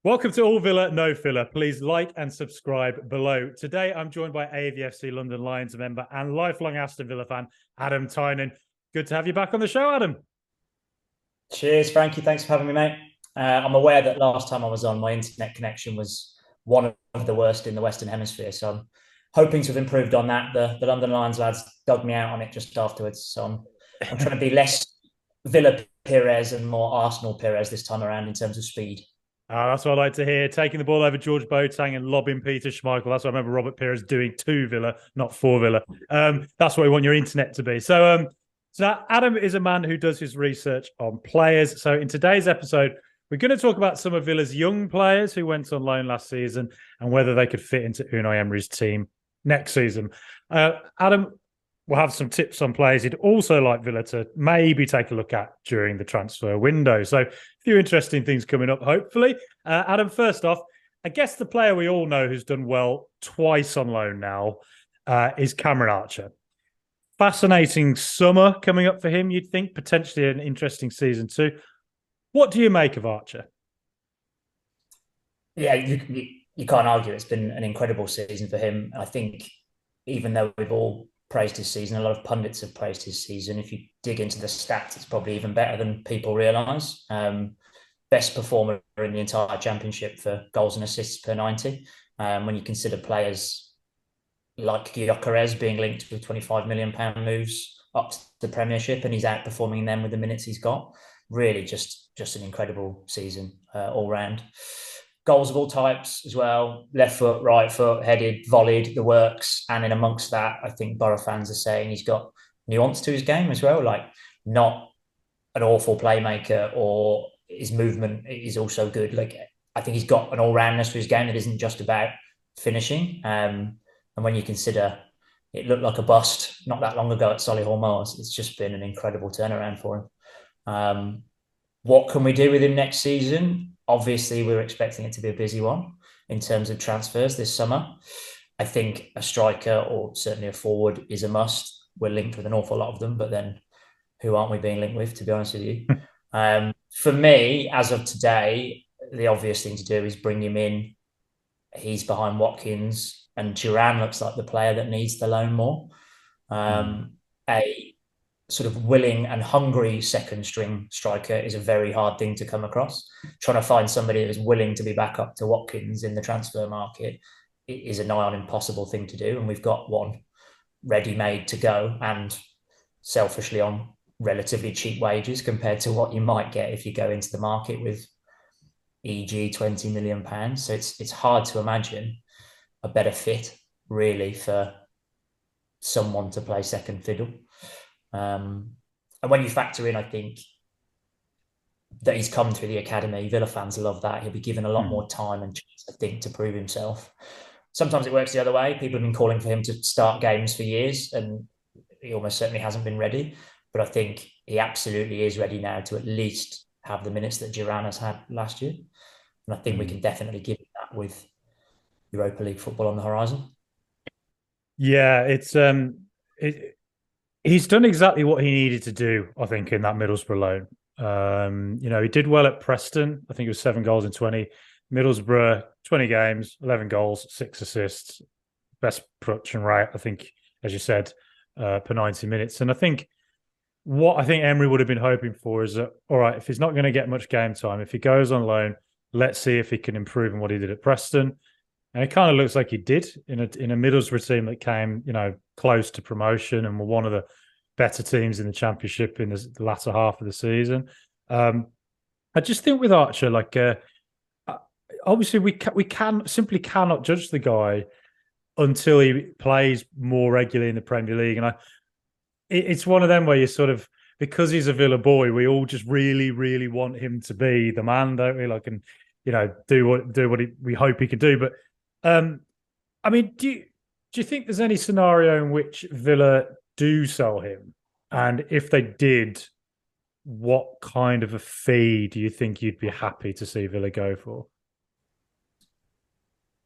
Welcome to All Villa, No Filler. Please like and subscribe below. Today, I'm joined by AVFC London Lions member and lifelong Aston Villa fan, Adam Tynan. Good to have you back on the show, Adam. Cheers, Frankie. Thanks for having me, mate. I'm aware that last time I was on, my internet connection was one of the worst in the Western Hemisphere. So I'm hoping to have improved on that. The London Lions lads dug me out on it just afterwards. So I'm trying to be less Villa Perez and more Arsenal Perez this time around in terms of speed. That's what I like to hear. Taking the ball over George Boateng and lobbing Peter Schmeichel. That's what I remember Robert Pires doing to Villa, not for Villa. That's what we want your internet to be. So Adam is a man who does his research on players. So in today's episode, we're going to talk about some of Villa's young players who went on loan last season and whether they could fit into Unai Emery's team next season. Adam will have some tips on players he'd also like Villa to maybe take a look at during the transfer window. So a few interesting things coming up, hopefully. Adam, first off, I guess the player we all know who's done well twice on loan now is Cameron Archer. Fascinating summer coming up for him, you'd think, potentially an interesting season too. What do you make of Archer? Yeah, you can't argue. It's been an incredible season for him. I think even though we've all praised his season, a lot of pundits have praised his season. If you dig into the stats, it's probably even better than people realise. Best performer in the entire championship for goals and assists per 90. When you consider players like Gyökeres being linked with £25 million moves up to the Premiership, and he's outperforming them with the minutes he's got. Really just an incredible season all round. Goals of all types as well, left foot, right foot, headed, volleyed, the works. And in amongst that, I think Borough fans are saying he's got nuance to his game as well, like not an awful playmaker, or his movement is also good. Like, I think he's got an all-roundness to his game that isn't just about finishing. And when you consider it looked like a bust not that long ago at Solihull Moors, it's just been an incredible turnaround for him. What can we do with him next season? Obviously, we're expecting it to be a busy one in terms of transfers this summer. I think a striker or certainly a forward is a must. We're linked with an awful lot of them, but then who aren't we being linked with, to be honest with you? For me, as of today, the obvious thing to do is bring him in. He's behind Watkins, and Duran looks like the player that needs the loan more. A sort of willing and hungry second string striker is a very hard thing to come across. Trying to find somebody that is willing to be back up to Watkins in the transfer market is a nigh on impossible thing to do. And we've got one ready-made to go, and selfishly on relatively cheap wages compared to what you might get if you go into the market with e.g. £20 million. So it's hard to imagine a better fit really for someone to play second fiddle. And when you factor in, I think, that he's come through the academy, Villa fans love that. He'll be given a lot more time and chance, I think, to prove himself. Sometimes it works the other way. People have been calling for him to start games for years, and he almost certainly hasn't been ready. But I think he absolutely is ready now to at least have the minutes that Duran has had last year. And I think we can definitely give him that with Europa League football on the horizon. Yeah, he's done exactly what he needed to do, I think, in that Middlesbrough loan. He did well at Preston. I think it was 7 goals in 20. Middlesbrough, 20 games, 11 goals, 6 assists. Best production rate, I think, as you said, per 90 minutes. And I think what Emery would have been hoping for is that, all right, if he's not going to get much game time, if he goes on loan, let's see if he can improve on what he did at Preston. And it kind of looks like he did in a Middlesbrough team that came, close to promotion and were one of the better teams in the Championship in the latter half of the season. I just think with Archer, obviously we cannot judge the guy until he plays more regularly in the Premier League. And it's one of them where you sort of, because he's a Villa boy, we all just really, really want him to be the man, don't we? Do what we hope he can do. But do you think there's any scenario in which Villa do sell him? And if they did, what kind of a fee do you think you'd be happy to see Villa go for?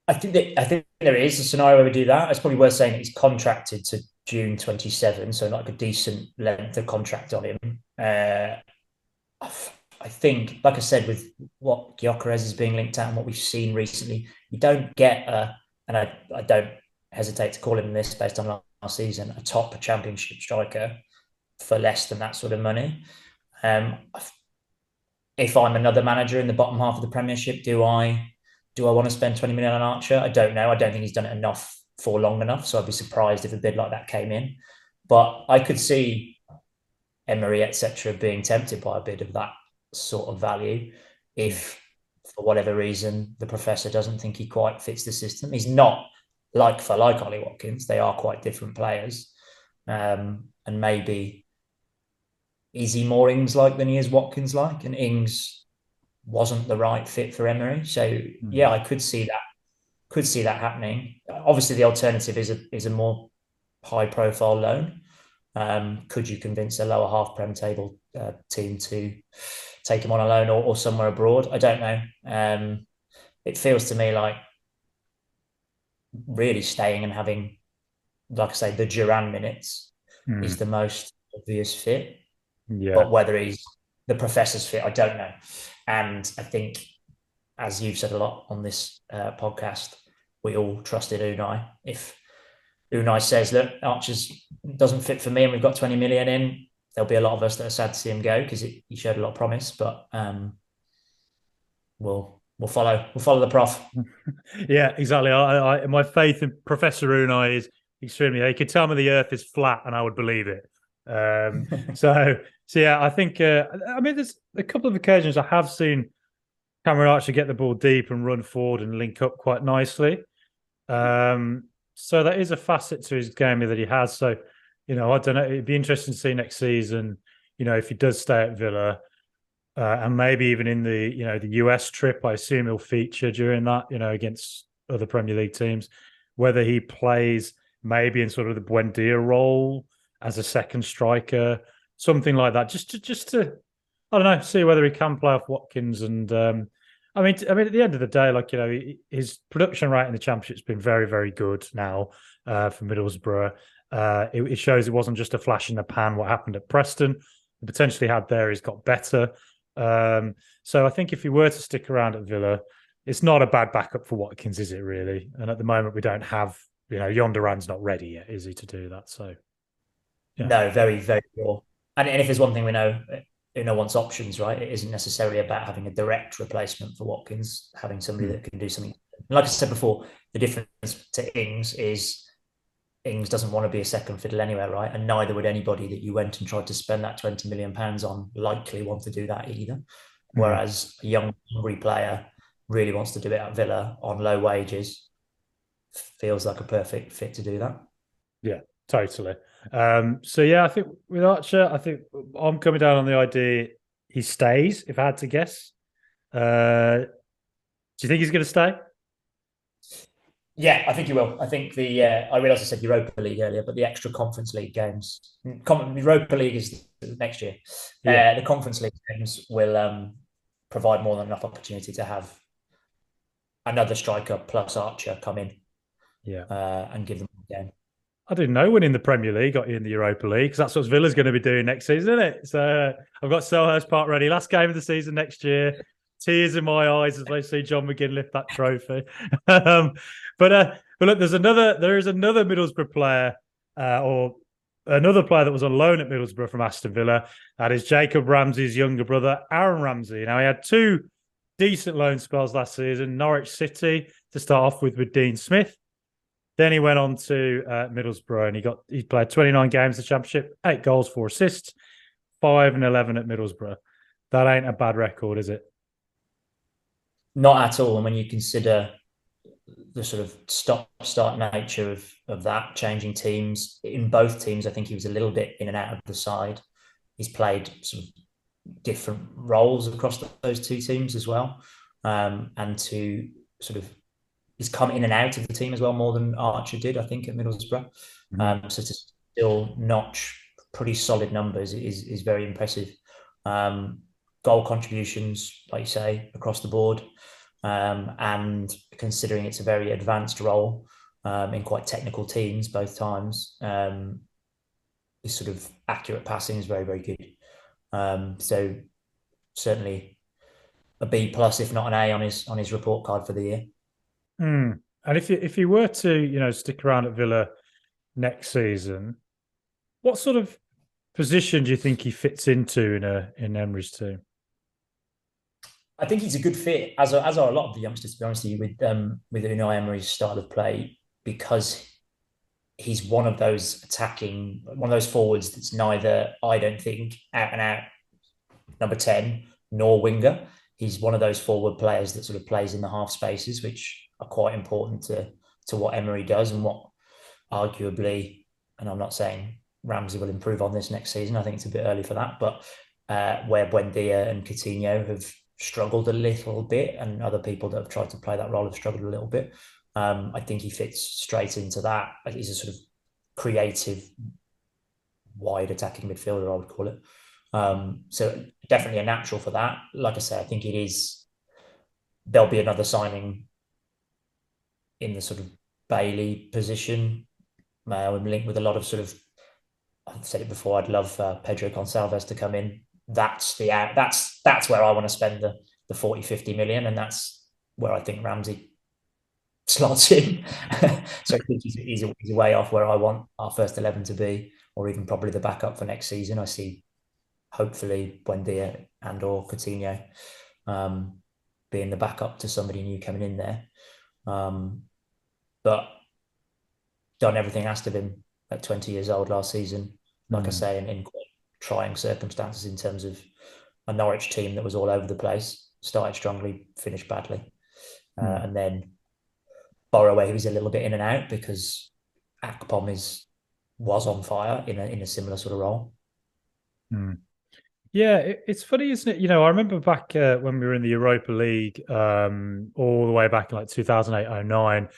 I think there is a scenario where we do that. It's probably worth saying that he's contracted to June 27, so like a decent length of contract on him. I I think, like I said, with what Gyökeres is being linked at and what we've seen recently, you don't get and I don't hesitate to call him this based on last season, a top championship striker for less than that sort of money. If I'm another manager in the bottom half of the Premiership, do I want to spend 20 million on Archer? I don't know. I don't think he's done it enough for long enough. So I'd be surprised if a bid like that came in. But I could see Emery, etc., being tempted by a bid of that sort of value if, for whatever reason, the professor doesn't think he quite fits the system. He's not like Ollie Watkins. They are quite different players. And maybe is he more Ings-like than he is Watkins-like? And Ings wasn't the right fit for Emery. So, yeah, I could see that happening. Obviously, the alternative is a more high-profile loan. Could you convince a lower half Prem table team to take him on a loan or somewhere abroad? I don't know. It feels to me like really staying and having, like I say, the Duran minutes is the most obvious fit. Yeah. But whether he's the professor's fit, I don't know. And I think, as you've said a lot on this podcast, we all trusted Unai. If Unai says, look, Archer's doesn't fit for me and we've got 20 million in, there'll be a lot of us that are sad to see him go because he showed a lot of promise. But we'll follow the prof. Yeah, exactly. I my faith in Professor Unai is extremely. He could tell me the Earth is flat, and I would believe it. So yeah, I think. I mean, there's a couple of occasions I have seen Cameron Archer get the ball deep and run forward and link up quite nicely. So that is a facet to his game that he has. So, I don't know. It'd be interesting to see next season. If he does stay at Villa. And maybe even in the the US trip, I assume he'll feature during that, against other Premier League teams. Whether he plays maybe in sort of the Buendia role as a second striker, something like that, just to I don't know, see whether he can play off Watkins. And I mean, at the end of the day, his production rate in the Championship's been very, very good now for Middlesbrough. It shows it wasn't just a flash in the pan. What happened at Preston, the potentially had there, he's got better. So I think if he were to stick around at Villa, it's not a bad backup for Watkins, is it really? And at the moment, we don't have, Yonderan's not ready yet, is he, to do that? So, yeah. No, very, very raw. And if there's one thing we know, wants options, right? It isn't necessarily about having a direct replacement for Watkins, having somebody that can do something. And like I said before, the difference to Ings is Ings doesn't want to be a second fiddle anywhere, right? And neither would anybody that you went and tried to spend that £20 million on likely want to do that either. Whereas a young, hungry player really wants to do it at Villa on low wages, feels like a perfect fit to do that. Yeah, totally. So yeah, I think with Archer, I'm coming down on the idea he stays, if I had to guess. Do you think he's going to stay? Yeah, I think he will. I think I realised I said Europa League earlier, but the extra Conference League games, Europa League is next year. Yeah. The Conference League games will provide more than enough opportunity to have another striker plus Archer come in, and give them a game. I didn't know winning the Premier League got you in the Europa League, because that's what Villa's going to be doing next season, isn't it? So I've got Selhurst Park ready. Last game of the season next year. Tears in my eyes as I see John McGinn lift that trophy. But look, there is another Middlesbrough player, or another player that was on loan at Middlesbrough from Aston Villa. That is Jacob Ramsey's younger brother, Aaron Ramsey. Now, he had two decent loan spells last season. Norwich City to start off with Dean Smith. Then he went on to Middlesbrough, and he played 29 games in the Championship, 8 goals, 4 assists, 5 and 11 at Middlesbrough. That ain't a bad record, is it? Not at all. And when you consider the sort of stop-start nature of that, changing teams, in both teams, I think he was a little bit in and out of the side. He's played sort of different roles across those two teams as well. And to sort of, he's come in and out of the team as well, more than Archer did, I think, at Middlesbrough. So to still notch pretty solid numbers is very impressive. Goal contributions, like you say, across the board. And considering it's a very advanced role in quite technical teams both times, his sort of accurate passing is very, very good. So certainly a B plus, if not an A, on his report card for the year. And if you were to, stick around at Villa next season, what sort of position do you think he fits into in Emery's team? I think he's a good fit, as are a lot of the youngsters, to be honest with you, with Unai Emery's style of play, because he's one of those forwards that's neither, I don't think, out and out number 10 nor winger. He's one of those forward players that sort of plays in the half spaces, which are quite important to what Emery does, and what arguably, and I'm not saying Ramsey will improve on this next season, I think it's a bit early for that, but where Buendia and Coutinho have struggled a little bit, and other people that have tried to play that role have struggled a little bit. I think he fits straight into that. He's a sort of creative, wide attacking midfielder, I would call it. So definitely a natural for that. Like I say, I think there'll be another signing in the sort of Bailey position. I'm linked with a lot of sort of, I've said it before, I'd love Pedro Gonçalves to come in. That's where I want to spend the 40-50 million, and that's where I think Ramsey slots in. So I think he's a way off where I want our first 11 to be, or even probably the backup for next season. I see hopefully Buendia and or Coutinho being the backup to somebody new coming in there. But done everything asked of him at 20 years old last season, like I say, in quite trying circumstances in terms of a Norwich team that was all over the place, started strongly, finished badly. And then Borroway, who's a little bit in and out because Akpom was on fire in a similar sort of role. Yeah, it's funny, isn't it? I remember back when we were in the Europa League, all the way back in like 2008-09.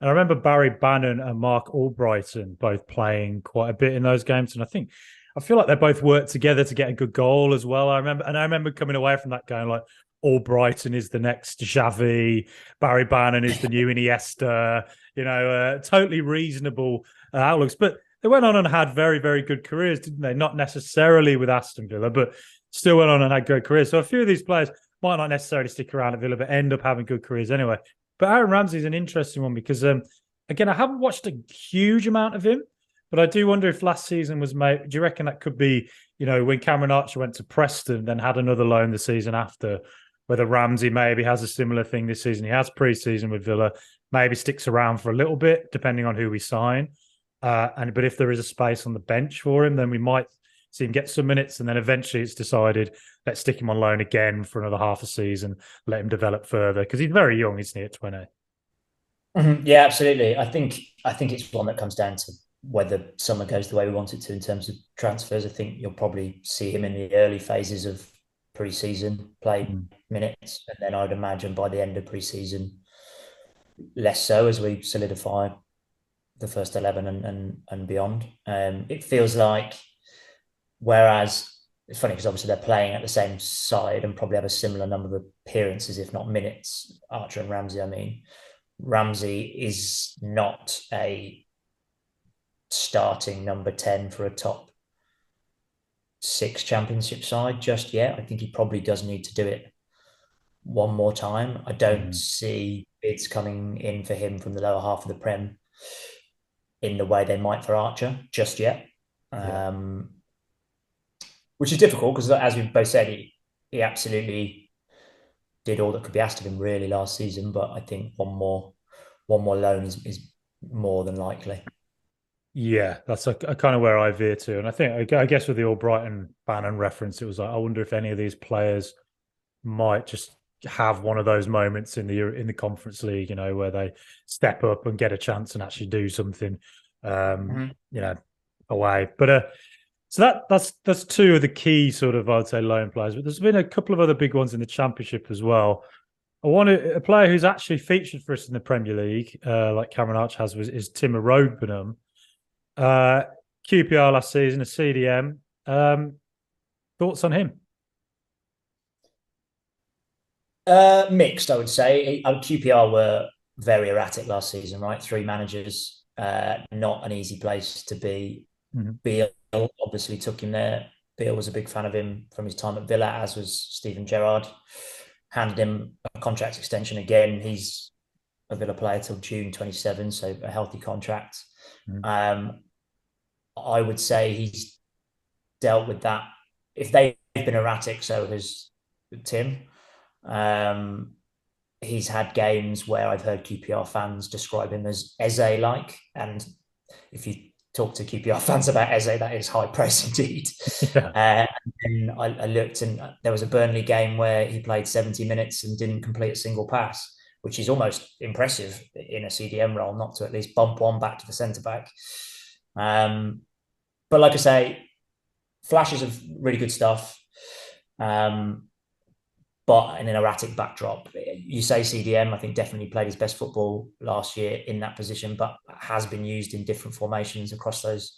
And I remember Barry Bannon and Mark Albrighton both playing quite a bit in those games. And I feel like they both worked together to get a good goal as well. I remember coming away from that going like, Albrighton is the next Xavi, Barry Bannon is the new Iniesta, totally reasonable outlooks. But they went on and had very, very good careers, didn't they? Not necessarily with Aston Villa, but still went on and had good careers. So a few of these players might not necessarily stick around at Villa, but end up having good careers anyway. But Aaron Ramsey is an interesting one because, again, I haven't watched a huge amount of him, but I do wonder if last season was made. Do you reckon that could be, when Cameron Archer went to Preston, then had another loan the season after, whether Ramsey maybe has a similar thing this season? He has pre-season with Villa, maybe sticks around for a little bit, depending on who we sign. But if there is a space on the bench for him, then we might see him get some minutes, and then eventually it's decided, let's stick him on loan again for another half a season, let him develop further, because he's very young, isn't he, at 20? Yeah, absolutely. I think it's one that comes down to whether summer goes the way we want it to in terms of transfers. I think you'll probably see him in the early phases of pre-season play minutes, and then I'd imagine by the end of pre-season less so, as we solidify the first 11 and beyond. It feels like, whereas it's funny because obviously they're playing at the same side and probably have a similar number of appearances, if not minutes, Archer and Ramsey, I mean. Ramsey is not a starting number 10 for a top 6 championship side just yet. I think he probably does need to do it one more time. I don't see bids coming in for him from the lower half of the Prem in the way they might for Archer just yet. Which is difficult because, as we both said, he absolutely did all that could be asked of him really last season. But I think one more loan is more than likely. Yeah, that's a kind of where I veer to. And I guess with the Albrighton Bannon reference, it was like, I wonder if any of these players might just have one of those moments in the Conference League, where they step up and get a chance and actually do something, away. But so that's two of the key sort of, I'd say, loan players. But there's been a couple of other big ones in the Championship as well. A player who's actually featured for us in the Premier League, like Cameron Arch has, is Tim Iroegbunam. QPR last season, a CDM. Thoughts on him? Mixed, I would say. QPR were very erratic last season, right? 3 managers, not an easy place to be. Beale obviously took him there Beale was a big fan of him from his time at Villa, as was Steven Gerrard. Handed him a contract extension again. He's a Villa player till June 27, so a healthy contract. I would say he's dealt with that. If they've been erratic, so has Tim. He's had games where I've heard QPR fans describe him as Eze-like, and if you talk to QPR fans about Eze, that is high praise indeed. Yeah. And I looked, and there was a Burnley game where he played 70 minutes and didn't complete a single pass, which is almost impressive in a CDM role, not to at least bump one back to the centre-back. But like I say, flashes of really good stuff. But in an erratic backdrop. You say CDM, I think definitely played his best football last year in that position, but has been used in different formations across those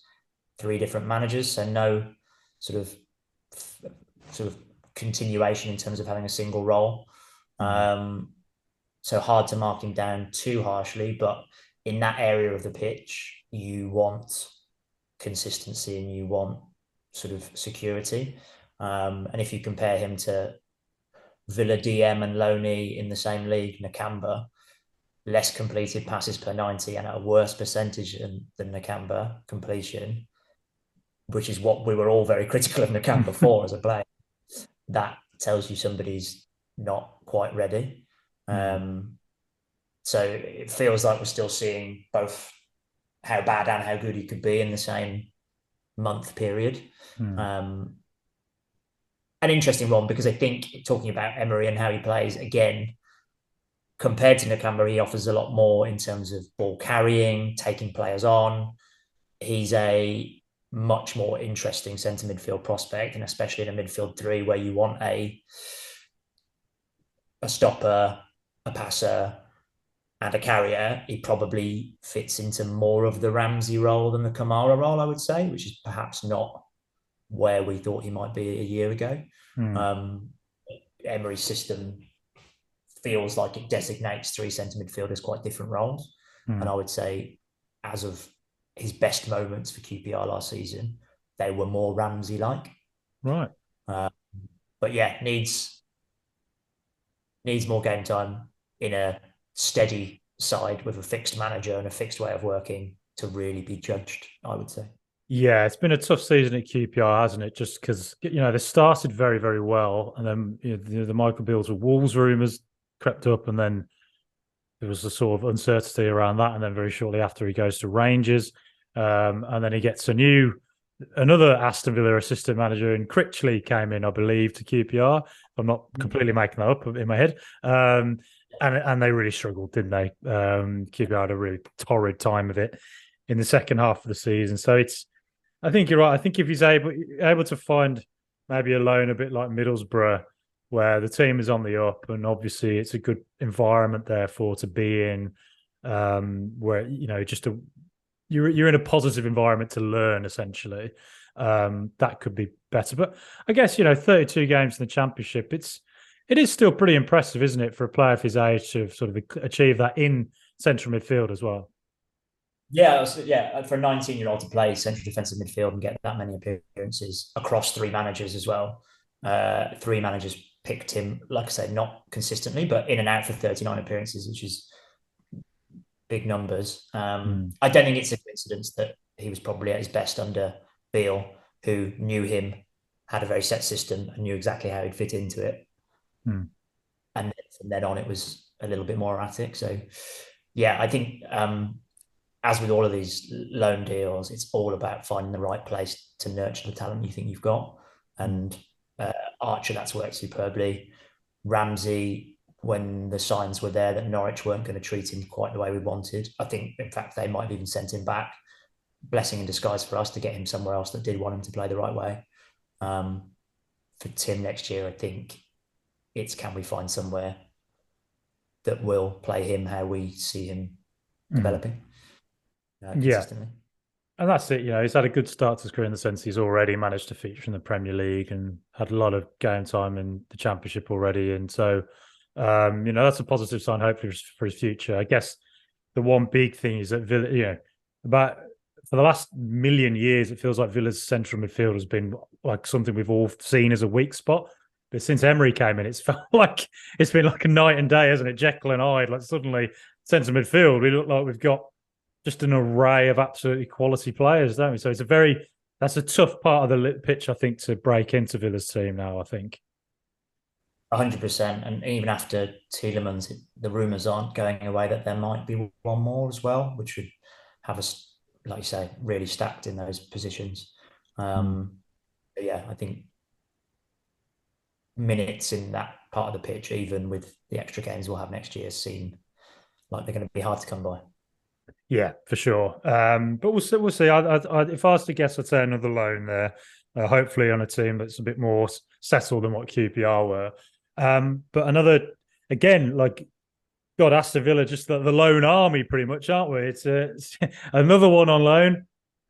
3 different managers. So no sort of continuation in terms of having a single role. So hard to mark him down too harshly, but in that area of the pitch, you want consistency and you want sort of security. And if you compare him to Villa DM and Loney in the same league, Nakamba, less completed passes per 90 and at a worse percentage than Nakamba completion, which is what we were all very critical of Nakamba for as a player. That tells you somebody's not quite ready. So it feels like we're still seeing both how bad and how good he could be in the same month period. An interesting one, because I think talking about Emery and how he plays, again, compared to Nakamba, he offers a lot more in terms of ball carrying, taking players on. He's a much more interesting centre midfield prospect, and especially in a midfield 3 where you want a stopper, a passer, and a carrier. He probably fits into more of the Ramsey role than the Kamara role, I would say, which is perhaps not where we thought he might be a year ago. Emery's system feels like it designates 3 centre midfielders quite different roles. And I would say, as of his best moments for QPR last season, they were more Ramsey-like. Right. But yeah, needs more game time in a steady side with a fixed manager and a fixed way of working to really be judged, I would say. Yeah, it's been a tough season at QPR, hasn't it? Just because, they started very, very well. And then the Michael Beale to Wolves rumours crept up, and then there was a sort of uncertainty around that. And then very shortly after, he goes to Rangers. And then he gets another Aston Villa assistant manager, and Critchley came in, I believe, to QPR. I'm not completely making that up in my head. And they really struggled, didn't they? QPR had a really torrid time of it in the second half of the season. So I think you're right. I think if he's able to find maybe a loan a bit like Middlesbrough, where the team is on the up, and obviously it's a good environment therefore to be in, where you're in a positive environment to learn, essentially. That could be better. But I guess 32 games in the Championship, it is still pretty impressive, isn't it, for a player of his age to sort of achieve that in central midfield as well? Yeah, for a 19-year-old to play central defensive midfield and get that many appearances across 3 managers as well. 3 managers picked him, like I said, not consistently, but in and out for 39 appearances, which is big numbers. I don't think it's a coincidence that he was probably at his best under Beale, who knew him, had a very set system, and knew exactly how he'd fit into it. And then from then on, it was a little bit more erratic. So, yeah, I think as with all of these loan deals, it's all about finding the right place to nurture the talent you think you've got. And Archer, that's worked superbly. Ramsey, when the signs were there that Norwich weren't going to treat him quite the way we wanted, I think, in fact, they might have even sent him back. Blessing in disguise for us to get him somewhere else that did want him to play the right way. For Tim next year, I think it's, can we find somewhere that will play him how we see him developing consistently. And that's it. He's had a good start to his career in the sense he's already managed to feature in the Premier League and had a lot of game time in the Championship already. And so, that's a positive sign, hopefully, for his future. I guess the one big thing is that Villa, about for the last million years, it feels like Villa's central midfield has been like something we've all seen as a weak spot. But since Emery came in, it's felt like it's been like a night and day, hasn't it? Jekyll and Hyde. Like suddenly, central midfield, we look like we've got just an array of absolutely quality players, don't we? So that's a tough part of the pitch, I think, to break into Villa's team now, I think. 100%. And even after Tielemans, the rumours aren't going away that there might be one more as well, which would have us, like you say, really stacked in those positions. Yeah, I think minutes in that part of the pitch, even with the extra games we'll have next year, seem like they're going to be hard to come by. Yeah, for sure. But we'll see. We'll see. If I was to guess, I'd say another loan there. Hopefully on a team that's a bit more settled than what QPR were. But another, again, like, God, Aston Villa, just the loan army, pretty much, aren't we? It's another one on loan.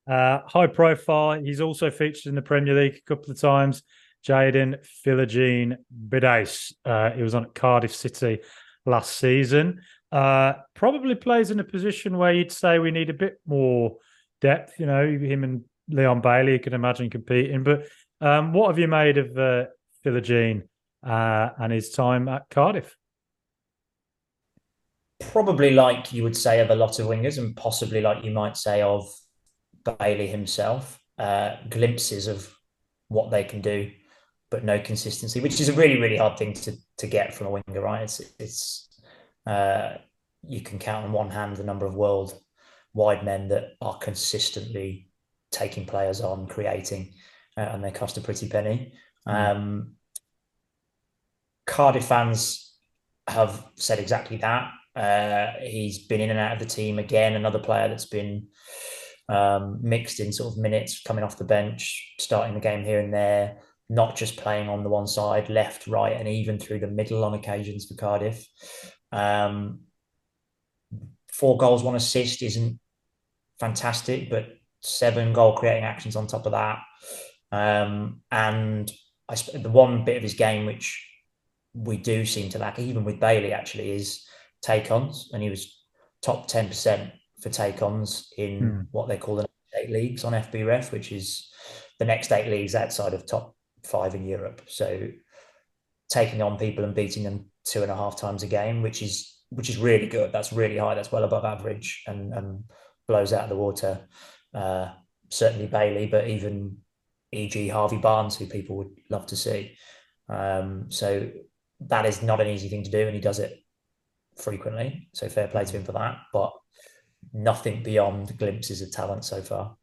High profile. He's also featured in the Premier League a couple of times. Jaden Philogene-Bidace. He was on at Cardiff City last season. Probably plays in a position where you'd say we need a bit more depth. You know, him and Leon Bailey, you can imagine competing. But what have you made of Philogene and his time at Cardiff? Probably like you would say of a lot of wingers, and possibly like you might say of Bailey himself. Glimpses of what they can do, but no consistency, which is a really, really hard thing to get from a winger, right? It's you can count on one hand the number of world-wide men that are consistently taking players on, creating, and they cost a pretty penny. Cardiff fans have said exactly that. He's been in and out of the team again, another player that's been mixed in sort of minutes, coming off the bench, starting the game here and there, not just playing on the one side, left, right, and even through the middle on occasions for Cardiff. 4 goals, 1 assist isn't fantastic, but 7 goal creating actions on top of that. And the one bit of his game which we do seem to lack, even with Bailey actually, is take-ons, and he was top 10% for take-ons in what they call the next 8 leagues on FBref, which is the next 8 leagues outside of top 5 in Europe. So taking on people and beating them 2.5 times a game, which is really good. That's really high. That's well above average and blows out of the water. Certainly Bailey, but even e.g. Harvey Barnes, who people would love to see. So that is not an easy thing to do, and he does it frequently. So fair play to him for that. But nothing beyond glimpses of talent so far,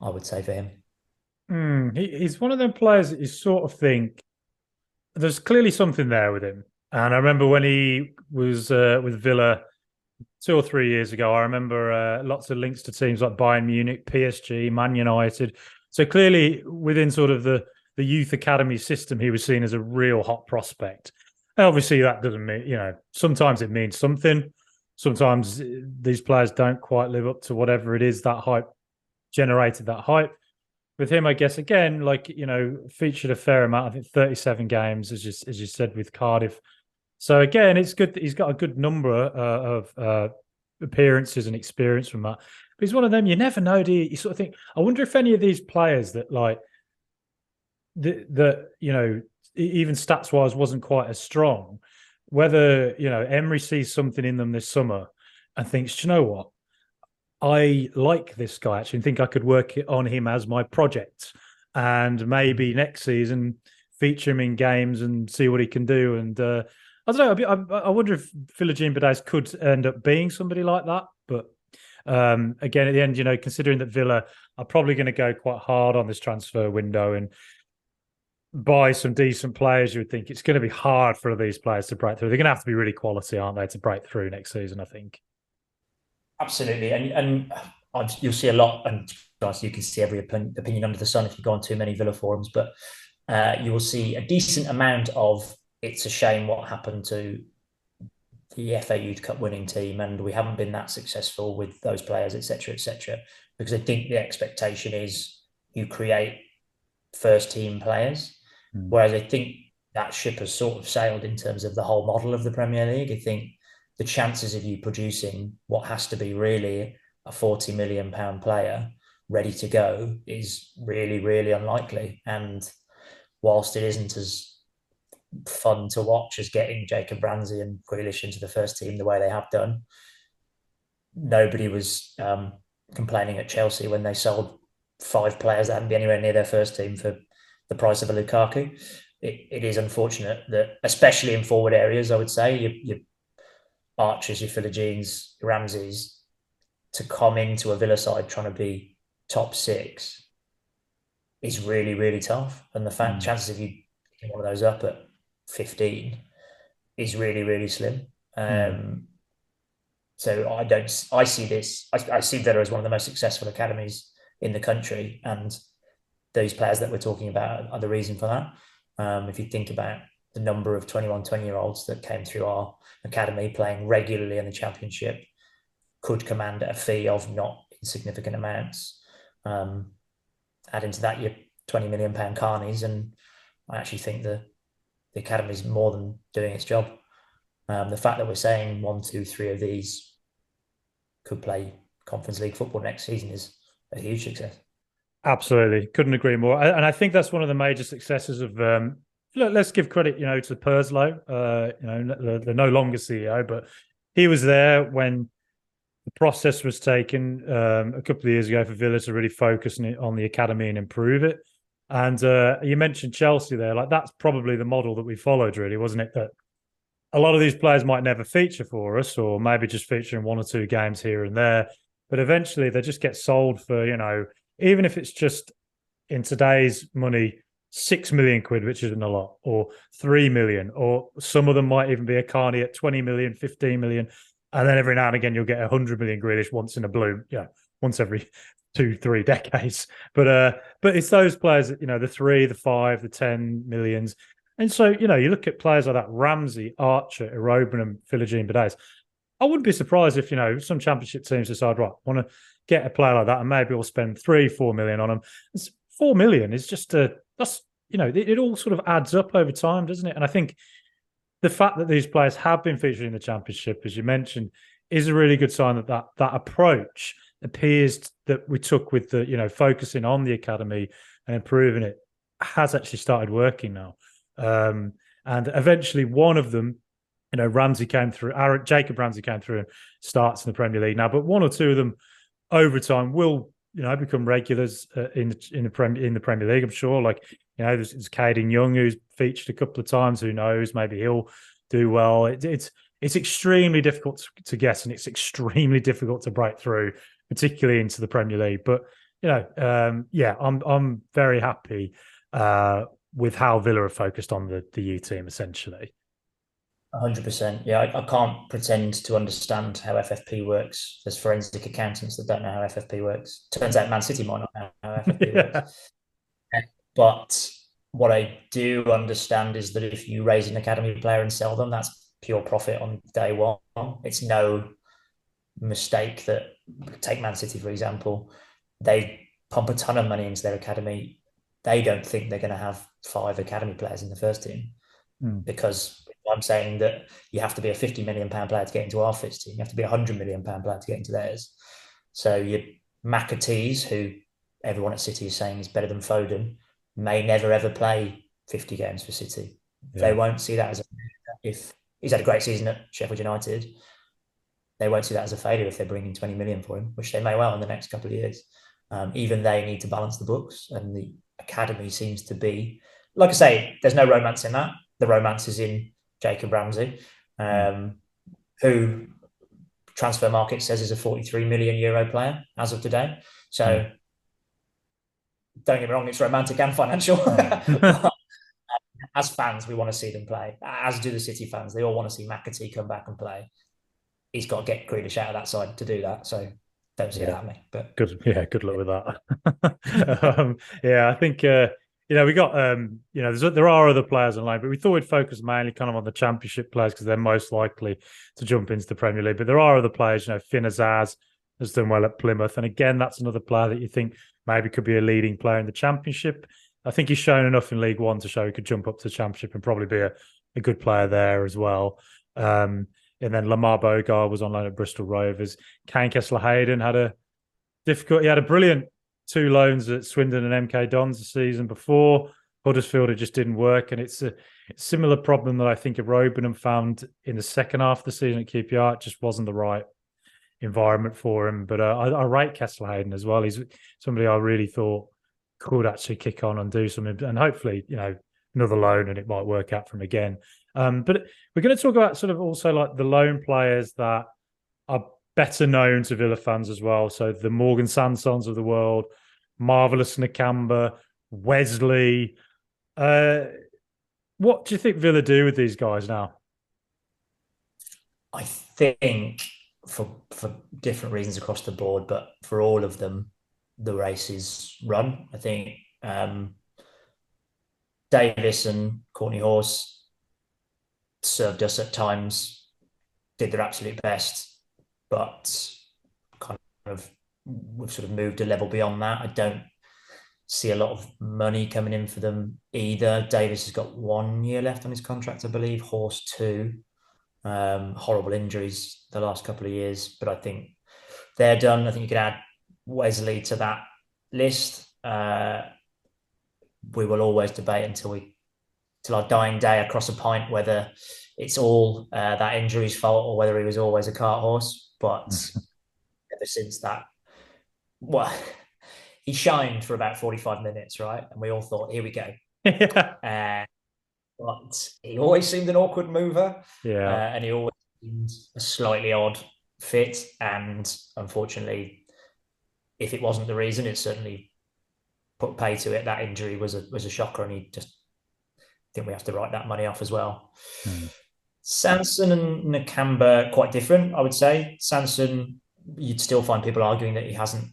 I would say, for him. He's one of them players that you sort of think there's clearly something there with him. And I remember when he was with Villa 2 or 3 years ago, I remember lots of links to teams like Bayern Munich, PSG, Man United. So clearly within sort of the youth academy system, he was seen as a real hot prospect. And obviously that doesn't mean, you know, sometimes it means something. Sometimes these players don't quite live up to whatever it is that hype generated that hype. With him, I guess, again, like, you know, featured a fair amount, I think 37 games, as you said, with Cardiff. So again, it's good that he's got a good number of appearances and experience from that. But he's one of them, you never know, do you? You sort of think, I wonder if any of these players that, like, that you know, even stats-wise wasn't quite as strong, whether, you know, Emery sees something in them this summer and thinks, you know what? I like this guy actually and think I could work on him as my project, and maybe next season feature him in games and see what he can do. And I don't know. I wonder if Philogene-Bidace could end up being somebody like that. But again, at the end, you know, considering that Villa are probably going to go quite hard on this transfer window and buy some decent players, you would think it's going to be hard for these players to break through. They're going to have to be really quality, aren't they, to break through next season, I think. Absolutely, and you'll see a lot, and guys, you can see every opinion under the sun if you go on too many Villa forums, but you will see a decent amount of it's a shame what happened to the FA Youth Cup winning team, and we haven't been that successful with those players, etc., because I think the expectation is you create first team players, whereas I think that ship has sort of sailed in terms of the whole model of the Premier League. I think the chances of you producing what has to be really a £40 million player ready to go is really, really unlikely. And whilst it isn't as fun to watch as getting Jacob Ramsey and Grealish into the first team the way they have done, nobody was complaining at Chelsea when they sold 5 players that hadn't been anywhere near their first team for the price of a Lukaku. It is unfortunate that, especially in forward areas, I would say, your Archers, your Philogenes, your Ramseys, to come into a Villa side trying to be top 6 is really, really tough. And the chances of you picking one of those up at 15 is really, really slim. So I see this. I see Villa as one of the most successful academies in the country, and those players that we're talking about are the reason for that. If you think about the number of 21, 20-year-olds that came through our academy playing regularly in the Championship, could command a fee of not insignificant amounts. Add into that your £20 million carnies, and I actually think the academy is more than doing its job. The fact that we're saying 1, 2, 3 of these could play Conference League football next season is a huge success. Absolutely, couldn't agree more. And I think that's one of the major successes of. Let's give credit, to Purslow. They're no longer CEO, but he was there when the process was taken a couple of years ago for Villa to really focus on the academy and improve it. And you mentioned Chelsea there. Like, that's probably the model that we followed, really, wasn't it? That a lot of these players might never feature for us, or maybe just feature in 1 or 2 games here and there. But eventually they just get sold for, even if it's just in today's money, 6 million quid, which isn't a lot, or 3 million, or some of them might even be a carny at 20 million, 15 million. And then every now and again, you'll get 100 million Grealish once in a blue, once every 2-3 decades. But it's those players that, the 3, the 5, the 10 millions. And so, you look at players like that, Ramsey, Archer, Iroegbunam, Philogene-Bidace. I wouldn't be surprised if, some Championship teams decide, right, want to get a player like that, and maybe we'll spend 3-4 million on them. 4 million is just it all sort of adds up over time, doesn't it? And I think the fact that these players have been featured in the Championship, as you mentioned, is a really good sign that approach appears that we took with the, focusing on the academy and improving it has actually started working now. And eventually one of them, Ramsey came through, Jacob Ramsey came through and starts in the Premier League now, but 1 or 2 of them over time will, become regulars in the Premier League, I'm sure. Like, there's Caden Young, who's featured a couple of times. Who knows? Maybe he'll do well. It's extremely difficult to guess, and it's extremely difficult to break through, particularly into the Premier League. But I'm very happy with how Villa are focused on the U team, essentially. 100%. Yeah, I can't pretend to understand how FFP works. There's forensic accountants that don't know how FFP works. Turns out Man City might not know how FFP works. But what I do understand is that if you raise an academy player and sell them, that's pure profit on day one. It's no mistake that, take Man City, for example, they pump a ton of money into their academy. They don't think they're going to have 5 academy players in the first team because I'm saying that you have to be a £50 million player to get into our first team. You have to be a £100 million player to get into theirs. So your McAtees, who everyone at City is saying is better than Foden, may never ever play 50 games for City. Yeah. They won't see that as if he's had a great season at Sheffield United. They won't see that as a failure if they're bringing 20 million for him, which they may well in the next couple of years. Even they need to balance the books, and the academy seems to be, like I say, there's no romance in that. The romance is in Jacob Ramsey, who Transfer Market says is a €43 million player as of today. So don't get me wrong, it's romantic and financial. As fans, we want to see them play, as do the City fans. They all want to see McAtee come back and play. He's got to get Grealish out of that side to do that. So don't see it happening. But good luck with that. I think we got there are other players on loan, but we thought we'd focus mainly kind of on the Championship players because they're most likely to jump into the Premier League. But there are other players. Finn Azaz has done well at Plymouth, and again, that's another player that you think maybe could be a leading player in the Championship. I think he's shown enough in League One to show he could jump up to the Championship and probably be a good player there as well. And then Lamar Bogar was on loan at Bristol Rovers. Kane Kessler-Hayden had a brilliant 2 loans at Swindon and MK Dons the season before. Huddersfield, it just didn't work. And it's a similar problem that I think Iroegbunam found in the second half of the season at QPR. It just wasn't the right environment for him. But I rate Kesselhaden as well. He's somebody I really thought could actually kick on and do something. And hopefully, another loan and it might work out for him again. But we're going to talk about sort of also like the loan players that are better known to Villa fans as well. So the Morgan Sansons of the world, Marvelous Nakamba, Wesley. What do you think Villa do with these guys now? I think for different reasons across the board, but for all of them, the race is run. I think Davis and Courtney Horse served us at times, did their absolute best, but kind of we've sort of moved a level beyond that. I don't see a lot of money coming in for them either. Davis has got 1 year left on his contract, I believe. Horse 2. Horrible injuries the last couple of years, but I think they're done. I think you could add Wesley to that list. We will always debate until our dying day across a pint whether it's all that injury's fault or whether he was always a cart horse. But ever since that, well, he shined for about 45 minutes, right? And we all thought, here we go. Yeah. But he always seemed an awkward mover. Yeah. And he always seemed a slightly odd fit. And unfortunately, if it wasn't the reason, it certainly put pay to it. That injury was a shocker, and I think we have to write that money off as well. Sanson and Nakamba, quite different, I would say. Sanson, you'd still find people arguing that he hasn't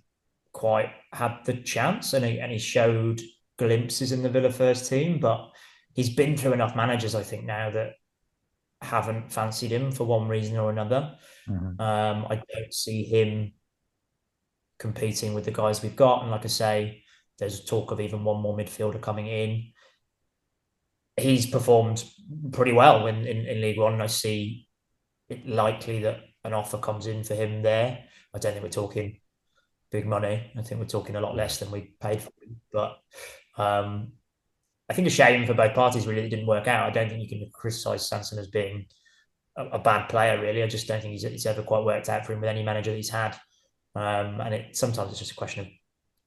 quite had the chance, and he showed glimpses in the Villa first team, but he's been through enough managers, I think, now that haven't fancied him for one reason or another. I don't see him competing with the guys we've got. And like I say, there's talk of even one more midfielder coming in. He's performed pretty well in League One. I see it likely that an offer comes in for him there. I don't think we're talking big money. I think we're talking a lot less than we paid for him. But I think a shame for both parties, really, that it didn't work out. I don't think you can criticise Sanson as being a bad player, really. I just don't think it's ever quite worked out for him with any manager that he's had. And sometimes it's just a question of